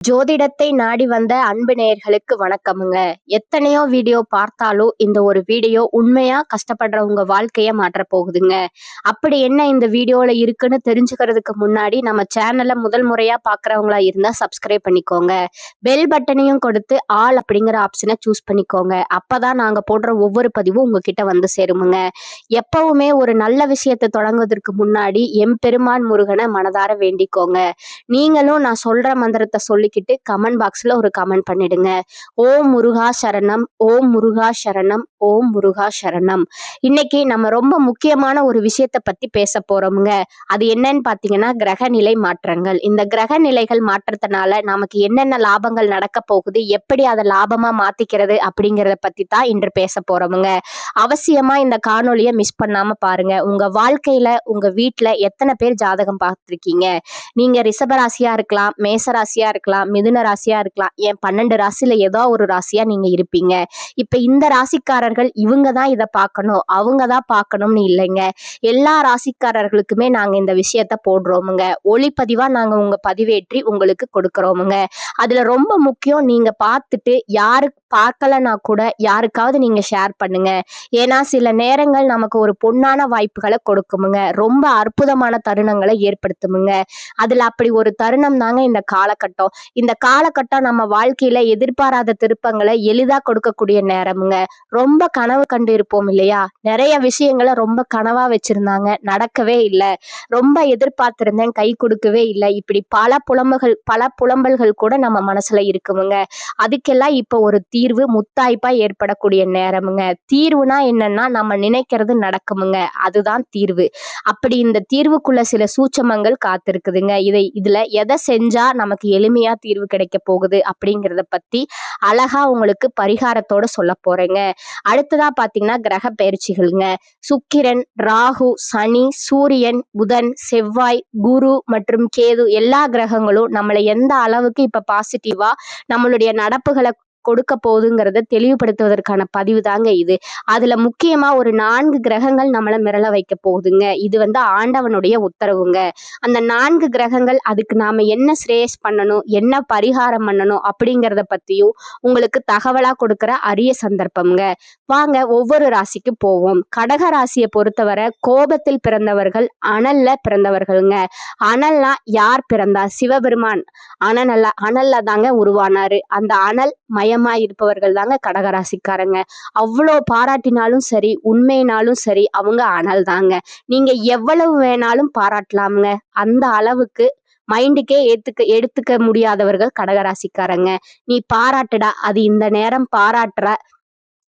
ஜோதிடத்தை நாடி வந்த அன்பு நேயர்களுக்கு வணக்கமுங்க. எத்தனையோ வீடியோ பார்த்தாலும் இந்த ஒரு வீடியோ உண்மையா கஷ்டப்படுற உங்க வாழ்க்கைய மாற்ற போகுதுங்க. அப்படி என்ன இந்த வீடியோல இருக்குன்னு தெரிஞ்சுக்கிறதுக்கு முன்னாடி நம்ம சேனலை முதல் முறையா பாக்குறவங்களா இருந்தா சப்ஸ்கிரைப் பண்ணிக்கோங்க. பெல் பட்டனையும் கொடுத்து ஆல் அப்படிங்கிற ஆப்ஷனை சூஸ் பண்ணிக்கோங்க. அப்பதான் நாங்க போடுற ஒவ்வொரு பதிவும் உங்ககிட்ட வந்து சேருமுங்க. எப்பவுமே ஒரு நல்ல விஷயத்தை தொடங்குவதற்கு முன்னாடி எம்பெருமான் முருகனை மனதார வேண்டிக்கோங்க. நீங்களும் நான் சொல்ற மந்திரத்தை சொல்லிக்கிட்டு கமெண்ட் பாக்ஸ்ல ஒரு கமெண்ட் பண்ணிடுங்க. ஓம் முருகா சரணம், ஓம் முருகா சரணம், ஓம் முருகா சரணம். இன்னைக்கு நம்ம ரொம்ப முக்கியமான ஒரு விஷயத்தை பத்தி பேச போறோமுங்க. அது என்னன்னு பாத்தீங்கன்னா கிரகநிலை மாற்றங்கள். இந்த கிரக நிலைகள் மாற்றத்தினால நமக்கு என்னென்ன லாபங்கள் நடக்க போகுது, எப்படி அதை லாபமா மாத்திக்கிறது அப்படிங்கிறத பத்தி தான் இன்று பேச போறோமுங்க. அவசியமா இந்த காணொலியை மிஸ் பண்ணாம பாருங்க. உங்க வாழ்க்கையில உங்க வீட்டுல எத்தனை பேர் ஜாதகம் பார்த்திருக்கீங்க? நீங்க ரிஷப ராசியா இருக்கலாம், மேச ராசியா இருக்கலாம், மிதுன ராசியா இருக்கலாம், ஏன் 12 ராசியில ஏதோ ஒரு ராசியா நீங்க இருப்பீங்க. இப்ப இந்த ராசிக்காரர்கள் இவங்க தான் இதை பார்க்கணும், அவங்க தான் பார்க்கணும்னு இல்லைங்க. எல்லா ராசிக்காரர்களுக்குமே நாங்க இந்த விஷயத்த போடுறோமுங்க. ஒளிப்பதிவா நாங்க உங்க பதிவேற்றி உங்களுக்கு கொடுக்கறோமுங்க. அதுல ரொம்ப முக்கியம், நீங்க பார்த்துட்டு யாருக்கு பார்க்கலன்னா கூட யாருக்காவது நீங்க ஷேர் பண்ணுங்க. ஏன்னா சில நேரங்கள் நமக்கு ஒரு பொன்னான வாய்ப்புகளை கொடுக்குமுங்க, ரொம்ப அற்புதமான தருணங்களை ஏற்படுத்துமுங்க. அதுல அப்படி ஒரு தருணம் தாங்க இந்த காலகட்டம். இந்த காலகட்டம் நம்ம வாழ்க்கையில எதிர்பாராத திருப்பங்களை எளிதா கொடுக்கக்கூடிய நேரமுங்க. ரொம்ப கனவு கண்டு இருப்போம் இல்லையா? நிறைய விஷயங்களை ரொம்ப கனவா வச்சிருந்தாங்க, நடக்கவே இல்லை. ரொம்ப எதிர்பார்த்திருந்தேன், கை கொடுக்கவே இல்லை. இப்படி பல புலம்பல்கள் கூட நம்ம மனசுல இருக்குமுங்க. அதுக்கெல்லாம் இப்போ ஒரு தீர்வு முத்தாய்ப்பா ஏற்படக்கூடிய நேரமுங்க. தீர்வுனா என்னன்னா நம்ம நினைக்கிறது நடக்குமுங்க, அதுதான் தீர்வு. அப்படி இந்த தீர்வுக்குள்ள சில சூட்சமங்கள் காத்திருக்குதுங்க. இதுல எதை செஞ்சா நமக்கு எளிமையா தீர்வு கிடைக்க போகுது அப்படிங்கிறத பத்தி அழகா உங்களுக்கு பரிகாரத்தோட சொல்ல போறேங்க. அடுத்ததா பாத்தீங்கன்னா கிரக பயிற்சிகள்ங்க. சுக்கிரன், ராகு, சனி, சூரியன், புதன், செவ்வாய், குரு மற்றும் கேது எல்லா கிரகங்களும் நம்மளை எந்த அளவுக்கு இப்ப பாசிட்டிவா நம்மளுடைய நடப்புகளை கொடுக்க போகுதுங்கிறத தெளிவுபடுத்துவதற்கான பதிவு தாங்க இது. அதுல முக்கியமா ஒரு 4 கிரகங்கள் நம்மளை மிரள வைக்க போகுதுங்க. இது ஆண்டவனுடைய உத்தரவுங்க. அந்த 4 கிரகங்கள் அதுக்கு நாம என்ன ஸ்ரேயஸ் பண்ணணும், என்ன பரிகாரம் பண்ணணும் அப்படிங்கிறத பத்தியும் உங்களுக்கு தகவலா கொடுக்கிற அரிய சந்தர்ப்பம்ங்க. வாங்க ஒவ்வொரு ராசிக்கு போவோம். கடக ராசியை பொறுத்தவரை கோபத்தில் பிறந்தவர்கள், அனல்ல பிறந்தவர்களுங்க. அனல்னா யார் பிறந்தா? சிவபெருமான் அனல்ல தாங்க உருவானாரு. அந்த அனல் மயமா இருப்பவர்கள் தாங்க கடகராசிக்காரங்க. அவ்வளோ பாராட்டினாலும் சரி, உண்மையினாலும் சரி, அவங்க அனல் தாங்க. நீங்க எவ்வளவு வேணாலும் பாராட்டலாமுங்க. அந்த அளவுக்கு மைண்டுக்கே எடுத்துக்க முடியாதவர்கள் கடகராசிக்காரங்க. நீ பாராட்டுடா, அது இந்த நேரம் பாராட்டுற,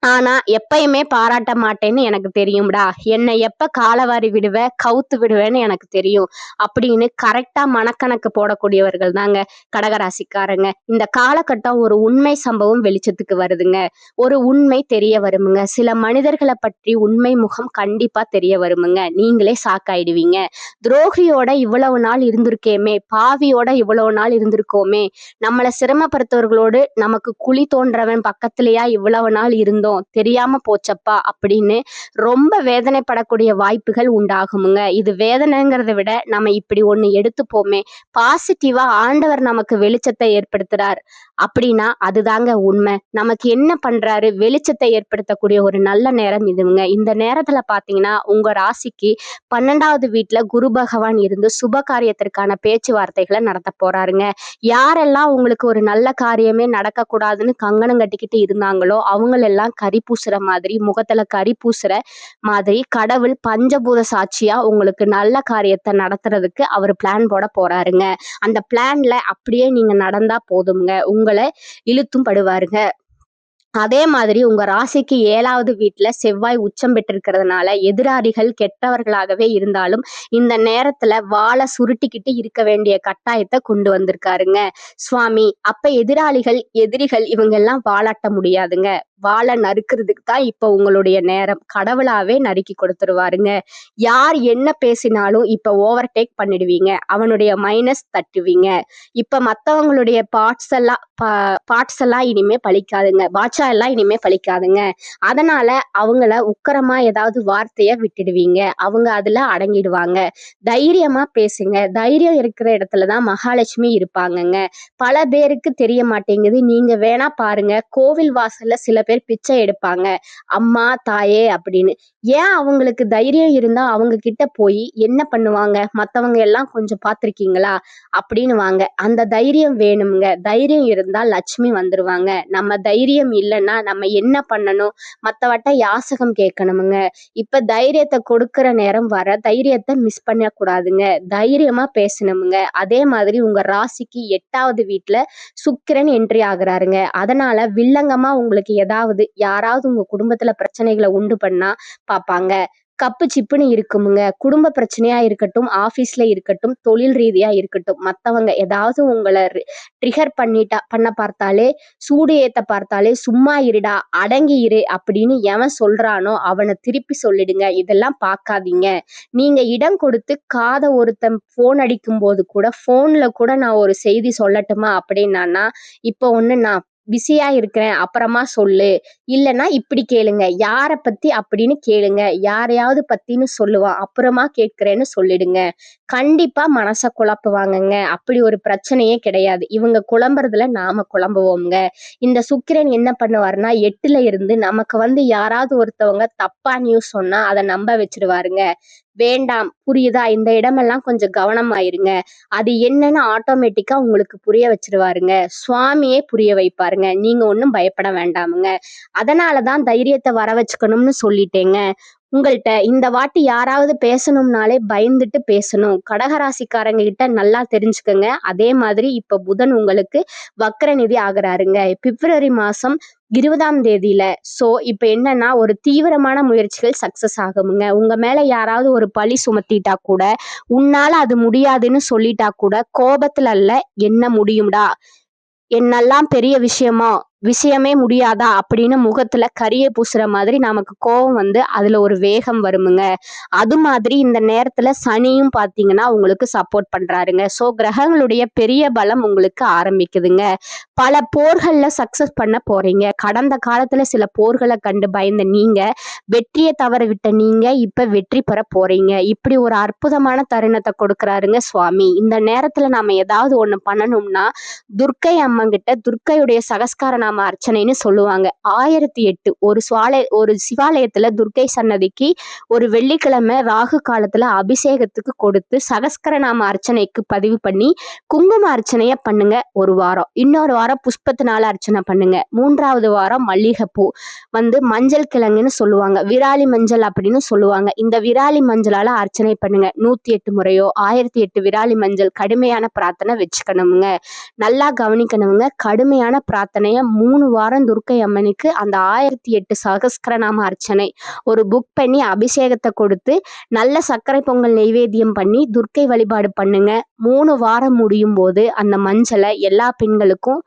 ஆனா எப்பயுமே பாராட்ட மாட்டேன்னு எனக்கு தெரியும்டா, என்னை எப்ப காலவாரி விடுவ, கவுத்து விடுவேன்னு எனக்கு தெரியும் அப்படின்னு கரெக்டா மனக்கணக்கு போடக்கூடியவர்கள் தாங்க கடகராசிக்காரங்க. இந்த காலகட்டம் ஒரு உண்மை சம்பவம் வெளிச்சத்துக்கு வருதுங்க. ஒரு உண்மை தெரிய வருமுங்க. சில மனிதர்களை பற்றி உண்மை முகம் கண்டிப்பா தெரிய வருமுங்க. நீங்களே சாக்காயிடுவீங்க. துரோகியோட இவ்வளவு நாள் இருந்திருக்கேமே, பாவியோட இவ்வளவு நாள் இருந்திருக்கோமே, நம்மளை சிரமப்படுத்தவர்களோடு நமக்கு குழி தோன்றவன் பக்கத்திலேயா இவ்வளவு நாள் இருந்தோம், தெரியாம போச்சப்பா அப்படின்னு ரொம்ப வேதனைப்படக்கூடிய வாய்ப்புகள் உண்டாகுமுங்க. இது வேதனைங்கிறத விட நம்ம இப்படி ஒண்ணு எடுத்துப்போமே, பாசிட்டிவா ஆண்டவர் நமக்கு வெளிச்சத்தை ஏற்படுத்துறார் அப்படின்னா அதுதாங்க உண்மை. நமக்கு என்ன பண்றாரு, வெளிச்சத்தை ஏற்படுத்தக்கூடிய ஒரு நல்ல நேரம் இதுங்க. இந்த நேரத்துல பாத்தீங்கன்னா உங்க ராசிக்கு 12வது வீட்டுல குரு பகவான் இருந்து சுப காரியத்திற்கான பேச்சுவார்த்தைகளை நடத்த போறாருங்க. யாரெல்லாம் உங்களுக்கு ஒரு நல்ல காரியமே நடக்க கூடாதுன்னு கங்கணம் கட்டிக்கிட்டு இருந்தாங்களோ அவங்களெல்லாம் கரி பூசுற மாதிரி, முகத்துல கரி பூசுற மாதிரி கடவுள் பஞ்சபூத சாட்சியா உங்களுக்கு நல்ல காரியத்தை நடத்துறதுக்கு அவர் பிளான் போட போறாருங்க. அந்த பிளான்ல அப்படியே நீங்க நடந்தா போதுங்க, உங்களை இழுத்தும் படுவாருங்க. அதே மாதிரி உங்க ராசிக்கு 7வது வீட்டுல செவ்வாய் உச்சம் பெற்றிருக்கிறதுனால எதிராளிகள் கெட்டவர்களாகவே இருந்தாலும் இந்த நேரத்துல வாளை சுருட்டிக்கிட்டு இருக்க வேண்டிய கட்டாயத்தை கொண்டு வந்திருக்காருங்க சுவாமி. அப்ப எதிரிகள் இவங்க எல்லாம் வாளாட்ட முடியாதுங்க. வாழை நறுக்கிறதுக்கு தான் இப்ப உங்களுடைய நேரம். கடவுளாவே நறுக்கி கொடுத்துருவாருங்க. யார் என்ன பேசினாலும் இப்ப ஓவர் டேக் பண்ணிடுவீங்க. அவனுடைய மைனஸ் தட்டுவீங்க. இப்ப மத்தவங்களுடைய பார்ட்ஸ் எல்லாம் இனிமே பலிக்காதுங்க. பாட்சா எல்லாம் இனிமே பலிக்காதுங்க. அதனால அவங்கள உக்கிரமா ஏதாவது வார்த்தைய விட்டுடுவீங்க. அவங்க அதுல அடங்கிடுவாங்க. தைரியமா பேசுங்க. தைரியம் இருக்கிற இடத்துலதான் மகாலட்சுமி இருப்பாங்கங்க. பல பேருக்கு தெரிய மாட்டேங்குது. நீங்க வேணா பாருங்க, கோவில் வாசல்ல சில பேர் பிச்சை எடுப்பாங்க, அம்மா தாயே அப்படின்னு. ஏன் அவங்களுக்கு தைரியம் இருந்தா அவங்க கிட்ட போய் என்ன பண்ணுவாங்க? மத்தவங்க எல்லாம் கொஞ்சம் பார்த்திருக்கீங்களா அப்படின்னு வாங்க. அந்த தைரியம் வேணுங்க. தைரியம் இருந்தா லட்சுமி வந்துருவாங்க. நம்ம தைரியம் இல்லைன்னா நம்ம என்ன பண்ணணும்? மத்தவட்ட யாசகம் கேட்கணுமுங்க. இப்ப தைரியத்தை கொடுக்கிற நேரம் வர தைரியத்தை மிஸ் பண்ண கூடாதுங்க. தைரியமா பேசணுமுங்க. அதே மாதிரி உங்க ராசிக்கு 8வது வீட்டுல சுக்கிரன் என்ட்ரி ஆகுறாருங்க. அதனால வில்லங்கமா உங்களுக்கு யாராவது உங்க குடும்பத்துல பிரச்சனைகளை உண்டு பண்ணா பாப்பாங்க. கப்பு சிப்புன்னு இருக்குமுங்க. குடும்ப பிரச்சனையா இருக்கட்டும், ஆபீஸ்ல இருக்கட்டும், தொழில் ரீதியா இருக்கட்டும், மத்தவங்க ஏதாவது உங்களை ட்ரிகர் பண்ண பார்த்தாலே, சூடு ஏத்த பார்த்தாலே சும்மா இருடா, அடங்கி இரு அப்படின்னு எவன் சொல்றானோ அவனை திருப்பி சொல்லிடுங்க. இதெல்லாம் பார்க்காதீங்க. நீங்க இடம் கொடுத்து ஒருத்தன் போன் அடிக்கும் போது கூட, போன்ல கூட நான் ஒரு செய்தி சொல்லட்டுமா அப்படின்னா, இப்போ ஒண்ணு நான் பிஸியா இருக்கிறேன், அப்புறமா சொல்லு, இல்லைன்னா இப்படி கேளுங்க, யாரை பத்தி அப்படின்னு கேளுங்க. யாரையாவது பத்தின்னு சொல்லுவான், அப்புறமா கேட்கிறேன்னு சொல்லிடுங்க. கண்டிப்பா மனச குழப்புவாங்கங்க. அப்படி ஒரு பிரச்சனையே கிடையாது. இவங்க குழம்புறதுல நாம குழம்புவோம்ங்க. இந்த சுக்கிரன் என்ன பண்ணுவாருன்னா, 8ல இருந்து நமக்கு யாராவது ஒருத்தவங்க தப்பா நியூஸ் சொன்னா அதை நம்ப வச்சிருவாருங்க. வேண்டாம், புரியுதா? இந்த இடமெல்லாம் கொஞ்சம் கவனமாயிருங்க. அது என்னன்னு ஆட்டோமேட்டிக்கா உங்களுக்கு புரிய வச்சிருவாருங்க. சுவாமியே புரிய வைப்பாருங்க. நீங்க ஒன்றும் பயப்பட வேண்டாமுங்க. அதனாலதான் தைரியத்தை வர வச்சுக்கணும்னு சொல்லிட்டேங்க. உங்கள்கிட்ட இந்த வாட்டி யாராவது பேசணும்னாலே பயந்துட்டு பேசணும். கடகராசிக்காரங்க கிட்ட நல்லா தெரிஞ்சுக்கங்க. அதே மாதிரி இப்ப புதன் உங்களுக்கு வக்ரநிதி ஆகுறாருங்க பிப்ரவரி மாசம் 20ஆம் தேதியில. சோ இப்ப என்னன்னா, ஒரு தீவிரமான முயற்சிகள் சக்சஸ் ஆகுமுங்க. உங்க மேல யாராவது ஒரு பழி சுமத்திட்டா கூட, உன்னால அது முடியாதுன்னு சொல்லிட்டா கூட, கோபத்துல அல்ல, என்ன முடியும்டா, என்னெல்லாம் பெரிய விஷயமே முடியாதா அப்படின்னு முகத்துல கரிய பூசுற மாதிரி நமக்கு கோபம் அதுல ஒரு வேகம் வருமுங்க. அது மாதிரி இந்த நேரத்துல சனியும் பாத்தீங்கன்னா உங்களுக்கு சப்போர்ட் பண்றாருங்க. சோ கிரகங்களுடைய பெரிய பலம் உங்களுக்கு ஆரம்பிக்குதுங்க. பல போர்கள்ல சக்சஸ் பண்ண போறீங்க. கடந்த காலத்துல சில போர்களை கண்டு பயந்த நீங்க, வெற்றியை தவற விட்ட நீங்க இப்ப வெற்றி பெற போறீங்க. இப்படி ஒரு அற்புதமான தருணத்தை கொடுக்கறாருங்க சுவாமி. இந்த நேரத்துல நாம ஏதாவது ஒண்ணு பண்ணணும்னா, துர்க்கை அம்மன் கிட்ட துர்க்கையுடைய சகஸ்கார நாம அர்ச்சனைன்னு சொல்லுவாங்க. 1008 ஒரு சிவாலயத்துல துர்க்கை சன்னதிக்கு ஒரு வெள்ளிக்கிழமை ராகு காலத்துல அபிஷேகத்துக்கு கொடுத்து சகஸ்கர நாம அர்ச்சனைக்கு பதிவு பண்ணி குங்கும அர்ச்சனைய பண்ணுங்க ஒரு வாரம். இன்னொரு வாரம் புஷ்பத்தினால அர்ச்சனை பண்ணுங்க. 3வது வாரம் மல்லிகைப்பூ மஞ்சள் கிழங்குன்னு சொல்லுவாங்க, விராலி மஞ்சள் அப்படின்னு சொல்லுவாங்க. இந்த விராலி மஞ்சளால அர்ச்சனை பண்ணுங்க. 108 முறையோ 1008 விராலி மஞ்சள் கடுமையான பிரார்த்தனை வச்சுக்கணுங்க. நல்லா கவனிக்கணுங்க. கடுமையான பிரார்த்தனைய 3 வாரம் துர்க்கை அம்மனுக்கு அந்த 1008 சகஸ்கரநாம அர்ச்சனை ஒரு புக் பண்ணி அபிஷேகத்தை கொடுத்து நல்ல சர்க்கரை பொங்கல் நெய்வேத்தியம் பண்ணி துர்க்கை வழிபாடு பண்ணுங்க. 3 வாரம் முடியும் போது அந்த மஞ்சளை எல்லா பெண்களுக்கும்,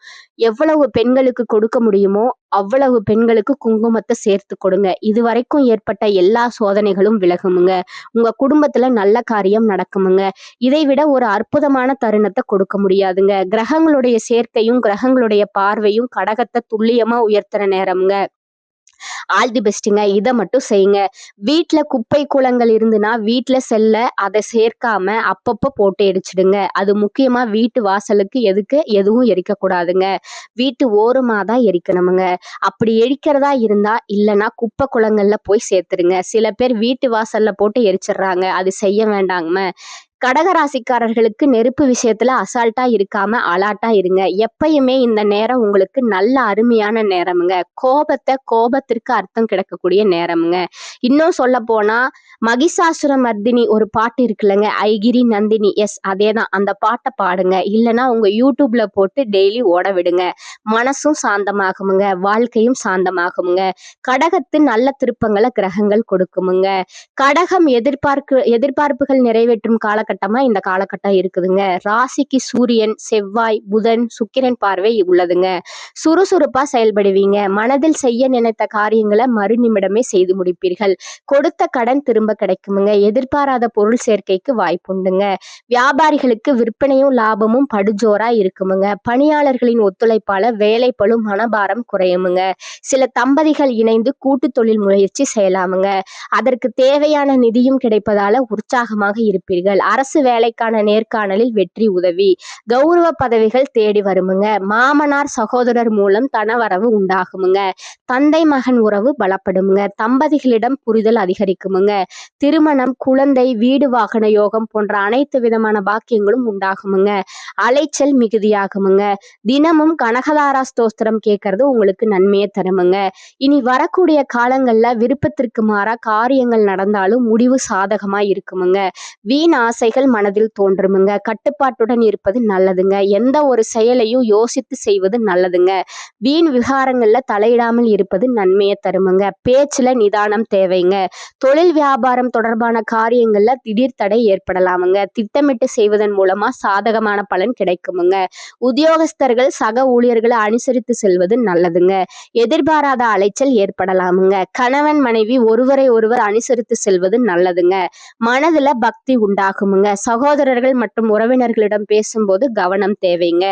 எவ்வளவு பெண்களுக்கு கொடுக்க முடியுமோ அவ்வளவு பெண்களுக்கு குங்குமத்தை சேர்த்து கொடுங்க. இதுவரைக்கும் ஏற்பட்ட எல்லா சோதனைகளும் விலகுமுங்க. உங்க குடும்பத்துல நல்ல காரியம் நடக்குமுங்க. இதை விட ஒரு அற்புதமான தருணத்தை கொடுக்க முடியாதுங்க. கிரகங்களுடைய சேர்க்கையும் கிரகங்களுடைய பார்வையும் கடகத்தை துல்லியமா உயர்த்துற நேரம்ங்க. All the பெஸ்ட்டுங்க. இதை மட்டும் செய்யுங்க. வீட்டுல குப்பை கூளங்கள் இருந்துன்னா வீட்டுல அதை சேர்க்காம அப்பப்போ போட்டு எரிச்சிடுங்க. அது முக்கியமா வீட்டு வாசலுக்கு எதுவும் எரிக்கக்கூடாதுங்க. வீட்டு ஓரமா தான் எரிக்கணுமுங்க. அப்படி எரிக்கிறதா இருந்தா, இல்லைன்னா குப்பை குளங்கள்ல போய் சேர்த்துருங்க. சில பேர் வீட்டு வாசல்ல போட்டு எரிச்சிடுறாங்க. அது செய்ய வேண்டாங்க. கடகராசிக்காரர்களுக்கு நெருப்பு விஷயத்துல அசால்ட்டா இருக்காம அலாட்டா இருங்க. எப்பயுமே இந்த நேரம் உங்களுக்கு நல்ல அருமையான நேரமுங்க. கோபத்திற்கு அர்த்தம் கிடைக்கக்கூடிய நேரமுங்க. இன்னும் சொல்ல போனா, மகிஷாசுர மர்தினி ஒரு பாட்டு இருக்குல்லங்க, ஐகிரி நந்தினி, எஸ் அதேதான். அந்த பாட்டை பாடுங்க. இல்லைன்னா உங்க யூடியூப்ல போட்டு டெய்லி ஓட விடுங்க. மனசும் சாந்தமாகுமுங்க, வாழ்க்கையும் சாந்தமாகுமுங்க. கடகத்து நல்ல திருப்பங்களை கிரகங்கள் கொடுக்குமுங்க. கடகம் எதிர்பார்ப்புகள் நிறைவேற்றும் காலகட்டம் காலகட்டமா இந்த காலகட்டம் இருக்குதுங்க. ராசிக்கு சூரியன், செவ்வாய், புதன், சுக்கிரன் பார்வை உள்ளதுங்க. சுறுசுறுப்பா செயல்படுவீங்க. மனதில் செய்ய நினைத்த காரியங்களை மறுநிமிடமே செய்து முடிப்பீர்கள். கொடுத்த கடன் திரும்ப கிடைக்குமுங்க. எதிர்பாராத பொருள் சேர்க்கைக்கு வாய்ப்புண்டுங்க. வியாபாரிகளுக்கு விற்பனையும் லாபமும் படுஜோரா இருக்குமுங்க. பணியாளர்களின் ஒத்துழைப்பால வேலைப்பளு மனபாரம் குறையுமுங்க. சில தம்பதிகள் இணைந்து கூட்டு தொழில் முயற்சி செய்யலாமுங்க. அதற்கு தேவையான நிதியும் கிடைப்பதால உற்சாகமாக இருப்பீர்கள். அரசு வேலைக்கான நேர்காணலில் வெற்றி உதவி. கௌரவ பதவிகள் தேடி வருமுங்க. மாமனார் சகோதரர் மூலம் தனவரவு உண்டாகுமுங்க. தந்தை மகன் உறவு பலப்படுமுங்க. தம்பதிகளிடம் புரிதல் அதிகரிக்குமுங்க. திருமணம், குழந்தை, வீடு வாகன யோகம் போன்ற அனைத்து விதமான பாக்கியங்களும் உண்டாகுமுங்க. அலைச்சல் மிகுதியாகுமுங்க. தினமும் கனகதாரா ஸ்தோத்திரம் கேட்கறது உங்களுக்கு நன்மையை தருமுங்க. இனி வரக்கூடிய காலங்கள்ல விருப்பத்திற்கு மாறா காரியங்கள் நடந்தாலும் முடிவு சாதகமா இருக்குமுங்க. வீண் ஆசைகள் மனதில் தோன்றுமுங்க. கட்டுப்பாட்டுடன் இருப்பது நல்லதுங்க. எந்த ஒரு செயலையும் யோசித்து செய்வது நல்லதுங்க. வீண் விகாரங்கள்ல தலையிடாமல் இருப்பது நன்மையை தருமுங்க. பேச்சுல நிதானம் தேவைங்க. தொழில் வியாபாரம் தொடர்பான காரியங்கள்ல திடீர் தடை ஏற்படலாமுங்க. திட்டமிட்டு செய்வதன் மூலமா சாதகமான பலன் கிடைக்குமுங்க. உத்தியோகஸ்தர்கள் சக ஊழியர்களை அனுசரித்து செல்வது நல்லதுங்க. எதிர்பாராத அலைச்சல் ஏற்படலாமுங்க. கணவன் மனைவி ஒருவரை ஒருவர் அனுசரித்து செல்வது நல்லதுங்க. மனதுல பக்தி உண்டாகுமுங்க. சகோதரர்கள் மற்றும் உறவினர்களிடம் பேசும்போது கவனம் தேவைங்க.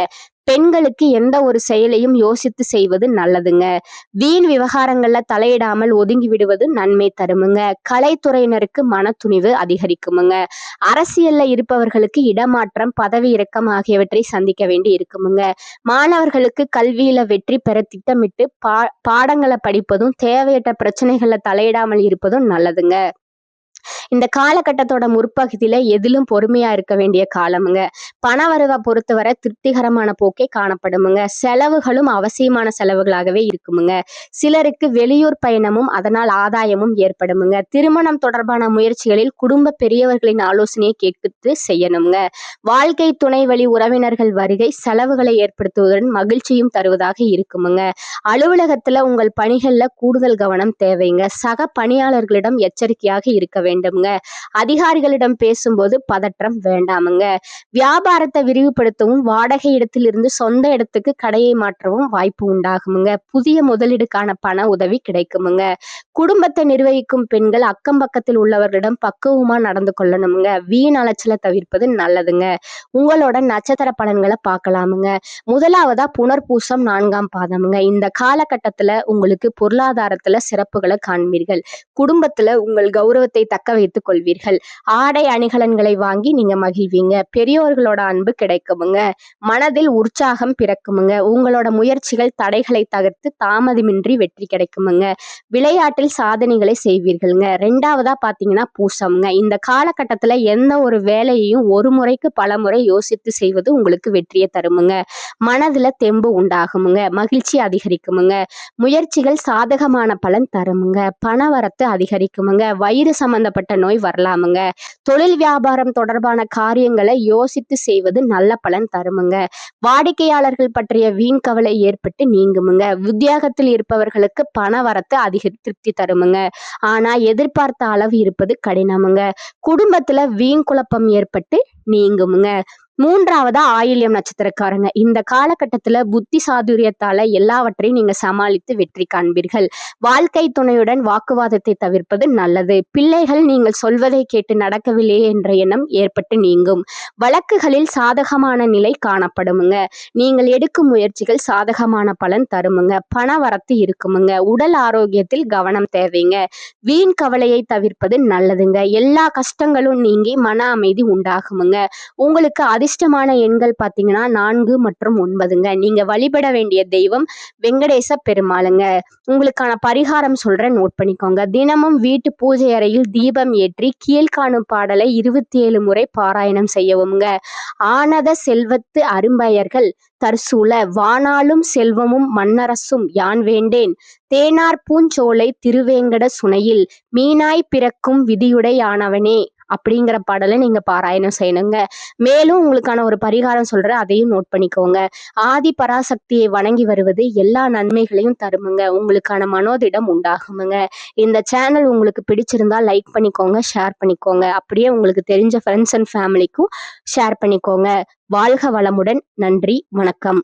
பெண்களுக்கு எந்த ஒரு செயலையும் யோசித்து செய்வது நல்லதுங்க. வீண் விவகாரங்கள்ல தலையிடாமல் ஒதுங்கி விடுவது நன்மை தருமுங்க. கலைத்துறையினருக்கு மனத்துணிவு அதிகரிக்குமுங்க. அரசியல்ல இருப்பவர்களுக்கு இடமாற்றம், பதவி இறக்கம் ஆகியவற்றை சந்திக்க வேண்டி இருக்குமுங்க. மாணவர்களுக்கு கல்வியில வெற்றி பெற திட்டமிட்டு பாடங்களை படிப்பதும் தேவையற்ற பிரச்சனைகள்ல தலையிடாமல் இருப்பதும் நல்லதுங்க. இந்த காலகட்டத்தோட முற்பகுதியில எதிலும் பொறுமையா இருக்க வேண்டிய காலமுங்க. பண வரவை பொறுத்தவரை திருப்திகரமான போக்கே காணப்படுமுங்க. செலவுகளும் அவசியமான செலவுகளாகவே இருக்குமுங்க. சிலருக்கு வெளியூர் பயணமும் அதனால் ஆதாயமும் ஏற்படுமுங்க. திருமணம் தொடர்பான முயற்சிகளில் குடும்ப பெரியவர்களின் ஆலோசனையை கேட்டு செய்யணுங்க. வாழ்க்கை துணை வழி உறவினர்கள் வருகை செலவுகளை ஏற்படுத்துவதுடன் மகிழ்ச்சியும் தருவதாக இருக்குமுங்க. அலுவலகத்துல உங்கள் பணிகள்ல கூடுதல் கவனம் தேவைங்க. சக பணியாளர்களிடம் எச்சரிக்கையாக இருக்க வேண்டும்ங்க. அதிகாரிகளிடம் பேசும்போது பதற்றம் வேண்டாமுங்க. வியாபாரத்தை விரிவுபடுத்தவும் வாடகை இடத்திலிருந்து சொந்த இடத்துக்கு கடையை மாற்றவும் வாய்ப்பு உண்டாகுமுங்க. புதிய முதலீடுக்கான பண உதவி கிடைக்குமுங்க. குடும்பத்தை நிர்வகிக்கும் பெண்கள் அக்கம் பக்கத்தில் உள்ளவர்களிடம் பக்குவமா நடந்து கொள்ளணுமுங்க. வீண் அலைச்சலை தவிர்ப்பது நல்லதுங்க. உங்களோட நட்சத்திர பலன்களை பார்க்கலாமுங்க. முதலாவதா புனர்பூசம் 4ஆம் பாதமுங்க. இந்த காலகட்டத்துல உங்களுக்கு பொருளாதாரத்துல சிறப்புகளை காண்பீர்கள். குடும்பத்துல உங்கள் கௌரவத்தை தக்க வைத்துக் கொள்வீர்கள். ஆடை அணிகலன்களை வாங்கி நீங்க மகிழ்வீங்க. பெரியோர்களோட அன்பு கிடைக்குமுங்க. மனதில் உற்சாகம் பிறக்குமுங்க. உங்களோட முயற்சிகள் தடைகளை தவிர்த்து தாமதமின்றி வெற்றி கிடைக்குமுங்க. விளையாட்டில் சாதனைகளை செய்வீர்கள்ங்க. 2ஆவதா பாத்தீங்கன்னா பூசம்ங்க. இந்த காலகட்டத்துல எந்த ஒரு வேலையையும் ஒரு முறைக்கு பல முறை யோசித்து செய்வது உங்களுக்கு வெற்றியை தருமுங்க. மனதுல தெம்பு உண்டாகுமுங்க. மகிழ்ச்சி அதிகரிக்குமுங்க. முயற்சிகள் சாதகமான பலன் தருமுங்க. பணவரத்து அதிகரிக்குமுங்க. வயிறு சம்பந்தப்பட்ட நோய் வரலாமுங்க. தொழில் வியாபாரம் தொடர்பான காரியங்களை யோசித்து செய்வது நல்ல பலன் தருமுங்க. வாடிக்கையாளர்கள் பற்றிய வீண் கவலை ஏற்பட்டு நீங்குமுங்க. உத்தியோகத்தில் இருப்பவர்களுக்கு பணவரத்து அதிக திருப்தி தருமுங்க. ஆனா எதிர்பார்த்த அளவு இருப்பது கடினமுங்க. குடும்பத்துல வீண் குழப்பம் ஏற்பட்டு நீங்குமுங்க. 3ஆவதா ஆயில்யம் நட்சத்திரக்காரங்க. இந்த காலகட்டத்துல புத்தி சாதுரியத்தால எல்லாவற்றையும் நீங்க சமாளித்து வெற்றி காண்பீர்கள். வாழ்க்கை துணையுடன் வாக்குவாதத்தை தவிர்ப்பது நல்லது. பிள்ளைகள் நீங்கள் சொல்வதை கேட்டு நடக்கவில்லையே என்ற எண்ணம் ஏற்பட்டு நீங்கும். வழக்குகளில் சாதகமான நிலை காணப்படுமுங்க. நீங்கள் எடுக்கும் முயற்சிகள் சாதகமான பலன் தருமுங்க. பண வரத்து இருக்குமுங்க. உடல் ஆரோக்கியத்தில் கவனம் தேவைங்க. வீண் கவலையை தவிர்ப்பது நல்லதுங்க. எல்லா கஷ்டங்களும் நீங்கி மன அமைதி உண்டாகுமுங்க. உங்களுக்கு அதிர்ஷ்டமான எண்கள் பாத்தீங்கன்னா 4 மற்றும் 9ங்க. நீங்க வழிபட வேண்டிய தெய்வம் வெங்கடேச பெருமாளுங்க. உங்களுக்கான பரிகாரம் சொல்றேன், நோட் பண்ணிக்கோங்க. தினமும் வீட்டு பூஜை அறையில் தீபம் ஏற்றி கீழ்காணும் பாடலை 27 முறை பாராயணம் செய்யவும்ங்க. ஆனத செல்வத்து அரும்பயர்கள் தற்சூழ வானாலும் செல்வமும் மன்னரசும் யான் வேண்டேன். தேனார் பூஞ்சோலை திருவேங்கட சுனையில் மீனாய் பிறக்கும் விதியுடையானவனே அப்படிங்கிற பாடலை நீங்க பாராயணம் செய்யணுங்க. மேலும் உங்களுக்கான ஒரு பரிகாரம் சொல்றேன், அதையும் நோட் பண்ணிக்கோங்க. ஆதி பராசக்தியை வணங்கி வருவது எல்லா நன்மைகளையும் தருமுங்க. உங்களுக்கான மனோதிடம் உண்டாகுமுங்க. இந்த சேனல் உங்களுக்கு பிடிச்சிருந்தா லைக் பண்ணிக்கோங்க, ஷேர் பண்ணிக்கோங்க. அப்படியே உங்களுக்கு தெரிஞ்ச ஃப்ரெண்ட்ஸ் அண்ட் ஃபேமிலிக்கும் ஷேர் பண்ணிக்கோங்க. வாழ்க வளமுடன். நன்றி, வணக்கம்.